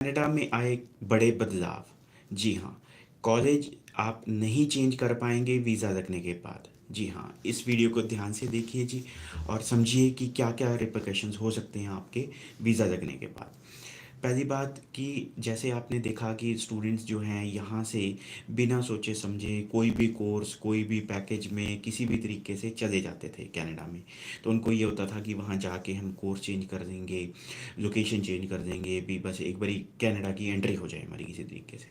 Canada में आए बड़े बदलाव। जी हाँ, कॉलेज आप नहीं चेंज कर पाएँगे वीज़ा लगने के बाद। जी हाँ, इस वीडियो को ध्यान से देखिए जी और समझिए कि क्या-क्या रिperकशंस हो सकते हैं आपके वीज़ा लगने के बाद। पहली बात कि जैसे आपने देखा कि स्टूडेंट्स जो हैं यहाँ से बिना सोचे समझे कोई भी कोर्स, कोई भी पैकेज में किसी भी तरीके से चले जाते थे कनाडा में। तो उनको ये होता था कि वहाँ जाके हम कोर्स चेंज कर देंगे, लोकेशन चेंज कर देंगे, भी बस एक बारी कनाडा की एंट्री हो जाए हमारी किसी तरीके से।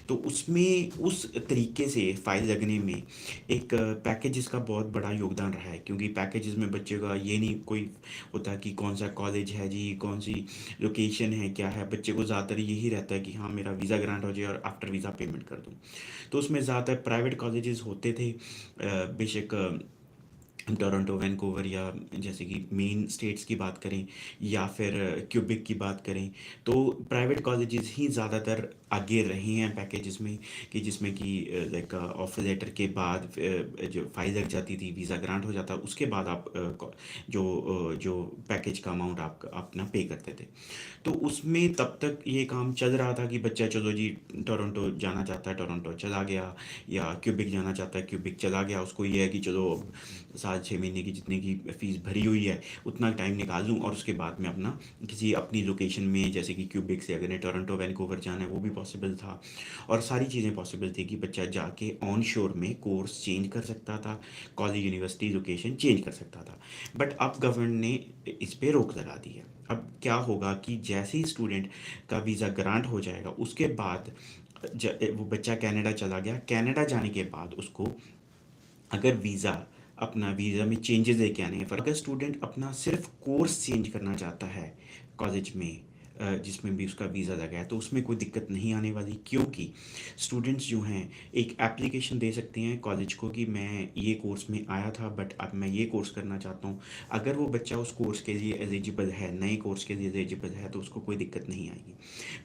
तो उसमें उस तरीके से फ़ाइल लगने में एक पैकेजेस का बहुत बड़ा योगदान रहा है, क्योंकि पैकेजेस में बच्चे का ये नहीं कोई होता कि कौन सा कॉलेज है जी, कौन सी लोकेशन है, क्या है। बच्चे को ज़्यादातर यही रहता है कि हाँ मेरा वीज़ा ग्रांट हो जाए और आफ्टर वीज़ा पेमेंट कर दूँ। तो उसमें ज़्यादातर प्राइवेट कॉलेजेस होते थे, बेशक टोरंटो, वैंकूवर या जैसे कि मेन स्टेट्स की बात करें या फिर क्यूबिक की बात करें, तो प्राइवेट कॉलेजेस ही ज़्यादातर आगे रहे हैं पैकेजेस में, कि जिसमें कि लाइक ऑफर लेटर के बाद जो फाइल लग जाती थी, वीज़ा ग्रांट हो जाता, उसके बाद आप जो पैकेज का अमाउंट आप अपना पे करते थे। तो उसमें तब तक ये काम चल रहा था कि बच्चा चलो जी टोरंटो जाना चाहता है, टोरंटो चला गया, या क्यूबिक जाना चाहता है, क्यूबिक चला गया। उसको ये है कि चलो अब 7-6 महीने की जितने की फ़ीस भरी हुई है उतना टाइम निकाल लूँ और उसके बाद में अपना किसी अपनी लोकेशन में, जैसे कि क्यूबिक से अगर टोरंटो वैंकूवर जाना है वो भी पॉसिबल था, और सारी चीज़ें पॉसिबल थी कि बच्चा जाके ऑन शोर में कोर्स चेंज कर सकता था, कॉलेज यूनिवर्सिटी लोकेशन चेंज कर सकता था। बट अब गवर्नमेंट ने इस पे रोक लगा दी है। अब क्या होगा कि जैसे ही स्टूडेंट का वीज़ा ग्रांट हो जाएगा उसके बाद वो बच्चा कनाडा चला गया, कनाडा जाने के बाद उसको अगर अपना वीज़ा में चेंजेस लेके आने हैं, अगर स्टूडेंट अपना सिर्फ कोर्स चेंज करना चाहता है कॉलेज में, जिसमें भी उसका वीज़ा लगा है, तो उसमें कोई दिक्कत नहीं आने वाली, क्योंकि स्टूडेंट्स जो हैं एक एप्लीकेशन दे सकते हैं कॉलेज को कि मैं ये कोर्स में आया था बट अब मैं ये कोर्स करना चाहता हूँ। अगर वो बच्चा उस कोर्स के लिए एलिजिबल है, नए कोर्स के लिए एलिजिबल है, तो उसको कोई दिक्कत नहीं आएगी।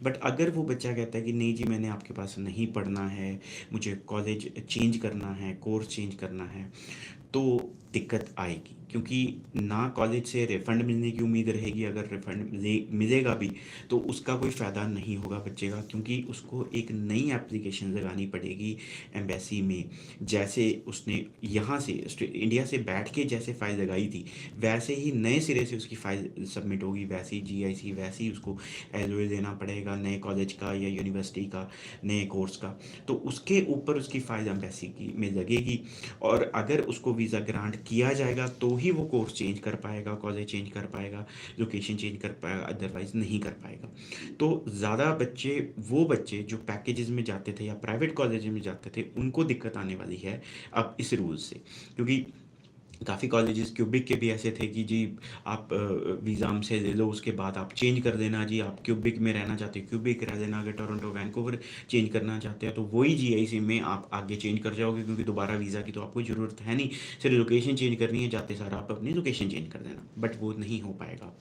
बट अगर वो बच्चा कहता है कि नहीं जी मैंने आपके पास नहीं पढ़ना है, मुझे कॉलेज चेंज करना है, कोर्स चेंज करना है, तो दिक्कत आएगी, क्योंकि ना कॉलेज से रिफ़ंड मिलने की उम्मीद रहेगी। अगर रिफ़ंड मिलेगा भी तो उसका कोई फ़ायदा नहीं होगा बच्चे का, क्योंकि उसको एक नई एप्लीकेशन लगानी पड़ेगी एम्बेसी में। जैसे उसने यहाँ से इंडिया से बैठ के जैसे फ़ाइल लगाई थी, वैसे ही नए सिरे से उसकी फ़ाइल सबमिट होगी, वैसे ही जीआईसी, वैसे ही उसको एलओए देना पड़ेगा नए कॉलेज का या यूनिवर्सिटी का, नए कोर्स का। तो उसके ऊपर उसकी फ़ाइल एम्बेसी की में लगेगी, और अगर उसको वीज़ा ग्रांट किया जाएगा तो ही वो कोर्स चेंज कर पाएगा, कॉलेज चेंज कर पाएगा, लोकेशन चेंज कर पाएगा, अदरवाइज़ नहीं कर पाएगा। तो ज़्यादा वो बच्चे जो पैकेजेस में जाते थे या प्राइवेट कॉलेज में जाते थे, उनको दिक्कत आने वाली है अब इस रूल से, क्योंकि काफ़ी कॉलेजेस क्यूबिक के भी ऐसे थे कि जी आप वीज़ा हमसे ले लो, उसके बाद आप चेंज कर देना जी, आप क्यूबिक में रहना चाहते हो क्यूबिक रह लेना, अगर टोरंटो वैंकूवर चेंज करना चाहते हैं तो वही जीआईसी में आप आगे चेंज कर जाओगे, क्योंकि दोबारा वीज़ा की तो आपको ज़रूरत है नहीं, सिर्फ लोकेशन चेंज करनी है, जाते सारा आप अपनी लोकेशन चेंज कर देना। बट वो नहीं हो पाएगा।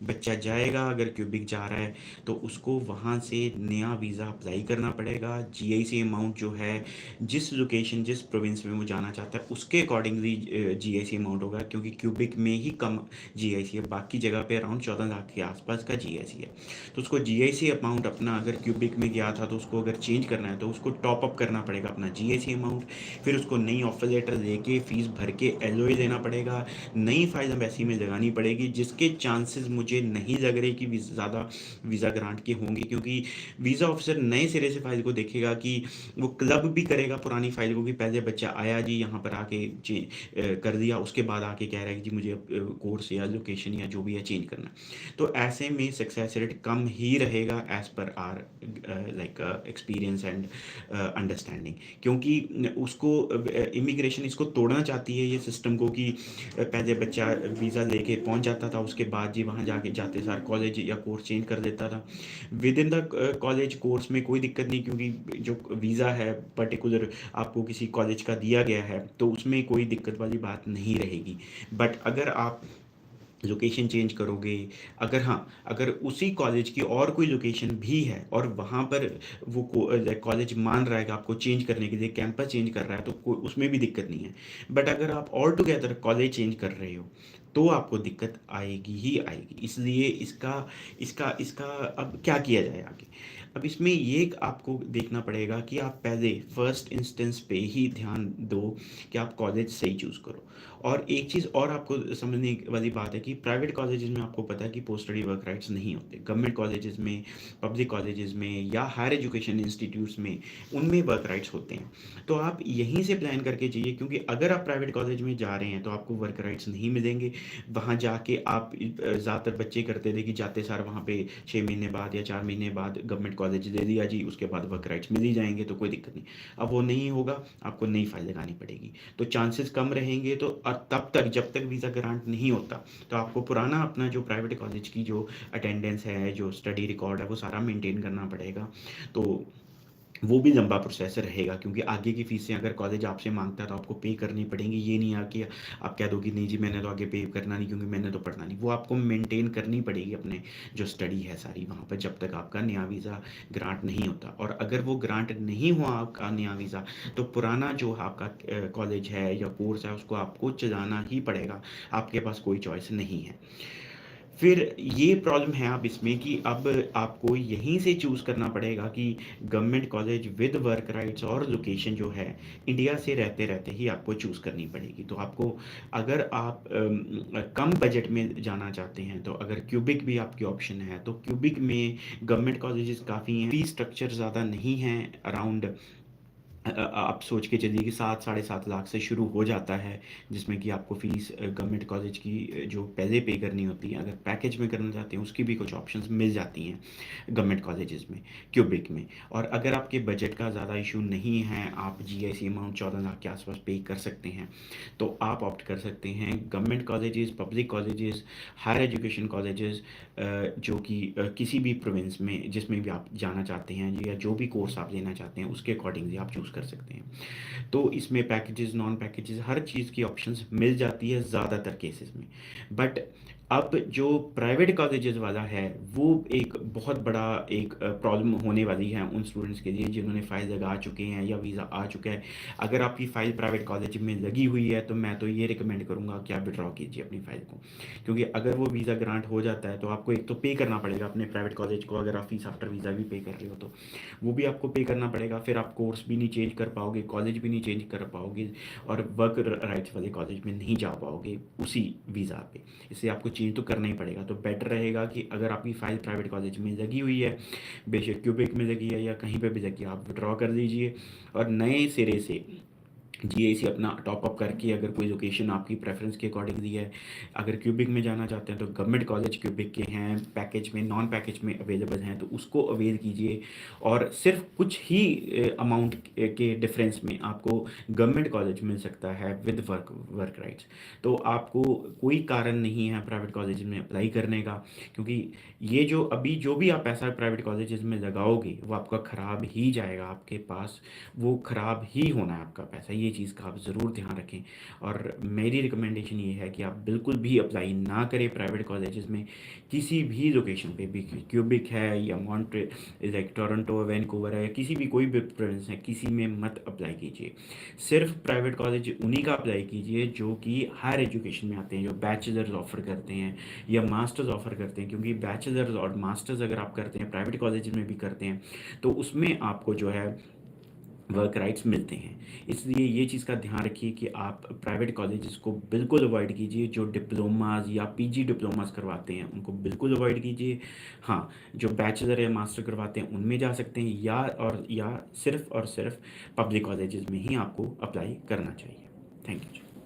बच्चा जाएगा अगर क्यूबिक जा रहा है तो उसको वहाँ से नया वीज़ा अप्लाई करना पड़ेगा। जीआईसी अमाउंट जो है, जिस लोकेशन जिस प्रोविंस में वो जाना चाहता है उसके अकॉर्डिंगली जीआईसी अमाउंट होगा, क्योंकि क्यूबिक में ही कम जीआईसी है, बाकी जगह पे अराउंड 14 लाख के आसपास का जीआईसी है। तो उसको जीआईसी अमाउंट अपना, अगर क्यूबिक में गया था तो उसको अगर चेंज करना है तो उसको टॉप अप करना पड़ेगा अपना जीआईसी अमाउंट, फिर उसको नई ऑफर लेटर लेके फीस भर के एलओए देना पड़ेगा, नई फाइल एम्बेसी में लगानी पड़ेगी, जिसके चांसेस मुझे नहीं लग रहे कि ज़्यादा वीज़ा ग्रांट के होंगे, क्योंकि वीज़ा ऑफिसर नए सिरे से फाइल को देखेगा कि वो क्लब भी करेगा पुरानी फाइल को, कि पहले बच्चा आया जी यहाँ पर आके कर दिया, उसके बाद आके कह रहा है कि जी मुझे कोर्स या लोकेशन या जो भी है चेंज करना है। तो ऐसे में सक्सेस रेट कम ही रहेगा as per our like experience and understanding, क्योंकि उसको इमिग्रेशन इसको तोड़ना चाहती है ये सिस्टम को, कि पहले बच्चा वीज़ा लेके पहुंच जाता था, उसके बाद जी वहाँ जाके जाते सार कॉलेज या कोर्स चेंज कर देता था। With in the college course में कोई दिक्कत नहीं, क्योंकि जो वीज़ा है पर्टिकुलर आपको किसी कॉलेज का दिया गया है तो उसमें कोई दिक्कत वाली बात नहीं रहेगी। बट अगर आप लोकेशन चेंज करोगे, अगर उसी कॉलेज की और कोई लोकेशन भी है और वहाँ पर वो कॉलेज मान रहा है कि आपको चेंज करने के लिए कैंपस चेंज कर रहा है, तो कोई उसमें भी दिक्कत नहीं है। बट अगर आप ऑल टुगेदर कॉलेज चेंज कर रहे हो तो आपको दिक्कत आएगी ही आएगी। इसलिए इसका इसका इसका अब क्या किया जाए आगे? अब इसमें ये आपको देखना पड़ेगा कि आप पहले फर्स्ट इंस्टेंस पे ही ध्यान दो कि आप कॉलेज सही चूज़ करो। और एक चीज़ और आपको समझने वाली बात है कि प्राइवेट कॉलेजेस में आपको पता है कि पोस्ट स्टडी वर्क राइट्स नहीं होते। गवर्नमेंट कॉलेजेस में, पब्लिक कॉलेजेस में या हायर एजुकेशन इंस्टीट्यूट्स में, उनमें वर्क राइट्स होते हैं। तो आप यहीं से प्लान करके जाइए, क्योंकि अगर आप प्राइवेट कॉलेज में जा रहे हैं तो आपको वर्क राइट्स नहीं मिलेंगे। वहाँ जाके आप ज़्यादातर बच्चे करते थे कि जाते सार वहाँ पे 6 महीने बाद या 4 महीने बाद गवर्नमेंट कॉलेज दे दिया जी, उसके बाद वर्क राइट्स मिल ही जाएंगे, तो कोई दिक्कत नहीं। अब वो नहीं होगा, आपको नई फाइल लगानी पड़ेगी, तो चांसेस कम रहेंगे। तो और तब तक जब तक वीज़ा ग्रांट नहीं होता, तो आपको पुराना अपना जो प्राइवेट कॉलेज की जो अटेंडेंस है, जो स्टडी रिकॉर्ड है, वो सारा मेंटेन करना पड़ेगा। तो वो भी लंबा प्रोसेस रहेगा, क्योंकि आगे की फ़ीसें अगर कॉलेज आपसे माँगता है तो आपको पे करनी पड़ेंगी। ये नहीं है कि आप कह दो कि नहीं जी मैंने तो आगे पे करना नहीं, क्योंकि मैंने तो पढ़ना नहीं। वो आपको मेंटेन करनी पड़ेगी अपने जो स्टडी है सारी वहाँ पर, जब तक आपका नया वीज़ा ग्रांट नहीं होता। और अगर वो ग्रांट नहीं हुआ आपका नया वीज़ा, तो पुराना जो आपका कॉलेज है या कोर्स है उसको आपको चलाना ही पड़ेगा, आपके पास कोई चॉइस नहीं है। फिर ये प्रॉब्लम है अब इसमें कि अब आपको यहीं से चूज़ करना पड़ेगा कि government college with work rights और लोकेशन जो है, इंडिया से रहते रहते ही आपको चूज़ करनी पड़ेगी। तो आपको, अगर आप कम बजट में जाना चाहते हैं, तो अगर क्यूबिक भी आपकी ऑप्शन है, तो क्यूबिक में गवर्नमेंट कॉलेजेस काफ़ी हैं, फीस स्ट्रक्चर ज़्यादा नहीं है। अराउंड आप सोच के चलिए कि 7 साढ़े 7 लाख से शुरू हो जाता है, जिसमें कि आपको फ़ीस गवर्नमेंट कॉलेज की जो पहले पे करनी होती है, अगर पैकेज में करना चाहते हैं उसकी भी कुछ ऑप्शंस मिल जाती हैं गवर्नमेंट कॉलेजेस में, क्यूबिक में। और अगर आपके बजट का ज़्यादा इशू नहीं है, आप जीआईसी अमाउंट 14 लाख के आसपास पे कर सकते हैं, तो आप ऑप्ट कर सकते हैं government colleges, public colleges, higher education colleges, जो कि किसी भी प्रोविंस में जिसमें भी आप जाना चाहते हैं, या जो भी कोर्स आप लेना चाहते हैं उसके अकॉर्डिंगली आप चूज़ कर सकते हैं। तो इसमें पैकेजेस, नॉन पैकेजेस, हर चीज़ की ऑप्शंस मिल जाती है ज़्यादातर केसेस में। बट अब जो प्राइवेट कॉलेजेस वाला है, वो एक बहुत बड़ा एक प्रॉब्लम होने वाली है उन स्टूडेंट्स के लिए जिन्होंने फ़ाइल लगा चुके हैं या वीज़ा आ चुका है। अगर आपकी फ़ाइल प्राइवेट कॉलेज में लगी हुई है, तो मैं तो ये रिकमेंड करूँगा कि आप विड्रॉ कीजिए अपनी फ़ाइल को, क्योंकि अगर वो वीज़ा ग्रांट हो जाता है तो आपको एक तो पे करना पड़ेगा अपने प्राइवेट कॉलेज को, अगर आप फीस आफ्टर वीज़ा भी पे कर रहे हो तो वो भी आपको पे करना पड़ेगा। फिर आप कोर्स भी नहीं चेंज कर पाओगे, कॉलेज भी नहीं चेंज कर पाओगे, और वर्क राइट्स वाले कॉलेज में नहीं जा पाओगे उसी वीज़ा पे। इससे आपको चेंज तो करना ही पड़ेगा। तो बेटर रहेगा कि अगर आपकी फ़ाइल प्राइवेट कॉलेज में लगी हुई है, बेशक क्यूबिक में लगी है या कहीं पे भी लगी है, आप विड्रॉ कर दीजिए और नए सिरे से जीआईसी अपना टॉप अप करके, अगर कोई लोकेशन आपकी प्रेफरेंस के अकॉर्डिंगली है, अगर क्यूबिक में जाना चाहते हैं तो गवर्नमेंट कॉलेज क्यूबिक के हैं, पैकेज में, नॉन पैकेज में अवेलेबल हैं, तो उसको अवेल कीजिए। और सिर्फ कुछ ही अमाउंट के डिफरेंस में आपको गवर्नमेंट कॉलेज मिल सकता है विद वर्क वर्क राइट्स। तो आपको कोई कारण नहीं है प्राइवेट कॉलेज में अप्लाई करने का, क्योंकि ये जो अभी जो भी आप पैसा प्राइवेट कॉलेजेस में लगाओगे वो आपका ख़राब ही जाएगा, आपके पास वो ख़राब ही होना है आपका पैसा। ये चीज़ का आप ज़रूर ध्यान रखें। और मेरी रिकमेंडेशन ये है कि आप बिल्कुल भी अप्लाई ना करें प्राइवेट कॉलेजेस में, किसी भी लोकेशन पे भी, क्यूबिक है या मॉन्ट्रे लाइक टोरंटो, वैंकूवर है, या किसी भी कोई भी प्रोविंस है, किसी में मत अप्लाई कीजिए। सिर्फ प्राइवेट कॉलेज उन्हीं का अप्लाई कीजिए जो कि हायर एजुकेशन में आते हैं, जो बैचलर्स ऑफ़र करते हैं या मास्टर्स ऑफ़र करते हैं, क्योंकि बैचलर्स और मास्टर्स अगर आप करते हैं प्राइवेट कॉलेज में भी करते हैं, तो उसमें आपको जो है वर्क राइट्स मिलते हैं। इसलिए ये चीज़ का ध्यान रखिए कि आप प्राइवेट कॉलेजेस को बिल्कुल अवॉइड कीजिए। जो डिप्लोमास या पीजी डिप्लोमास करवाते हैं उनको बिल्कुल अवॉइड कीजिए। हाँ, जो बैचलर या मास्टर करवाते हैं उनमें जा सकते हैं, या सिर्फ और सिर्फ पब्लिक कॉलेजेस में ही आपको अप्लाई करना चाहिए। Thank you.